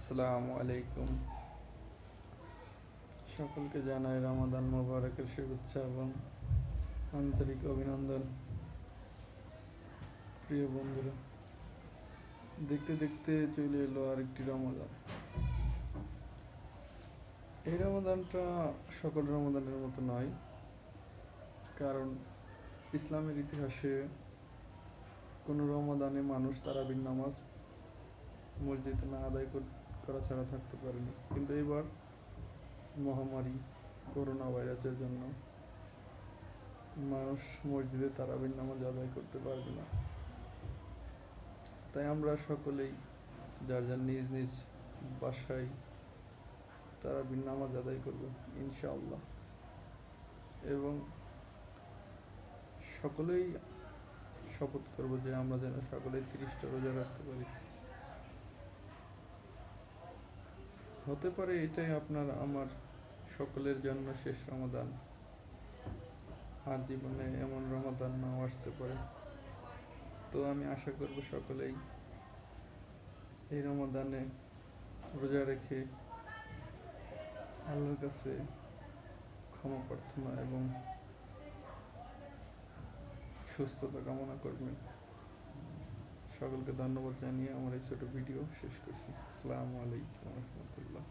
আসসালামু আলাইকুম। সকলকে জানাই রমাদান মোবারকের শুভেচ্ছা এবং আন্তরিক অভিনন্দন। প্রিয় বন্ধুরা, দেখতে দেখতে চলে এলো আরেকটি রমাদান। এই রমাদানটা সকল রমাদানের মতো নয়, কারণ ইসলামের ইতিহাসে কোনো রমাদানে মানুষ তারাবির নামাজ মসজিদে না আদায় করা ছাড়া থাকতে পারেনি, কিন্তু এবার মহামারী করোনা ভাইরাসের জন্য মানুষ মসজিদে তারাবির নামাজ আদায় করতে পারবে না। তাই আমরা সকলেই যার যার নিজ নিজ বাসায় তারাবির নামাজ আদায় করব ইনশাআল্লাহ, এবং সকলেই শপথ করব যে আমরা যেন সকলেই 30টা রোজা রাখতে পারি। হতে পারে এটাই আপনার আমার সকলের জন্য শেষ রমাদান, আর জীবনে এমন রমাদান নাও আসতে পারে। তো আমি আশা করব সকলেই এই রমাদানে রোজা রেখে আল্লাহর কাছে ক্ষমা প্রার্থনা এবং সুস্থতা কামনা করবেন। সকলকে ধন্যবাদ জানিয়ে আমার এই ছোট ভিডিও শেষ করছি। আসসালামু আলাইকুম রহমতুল্লাহ।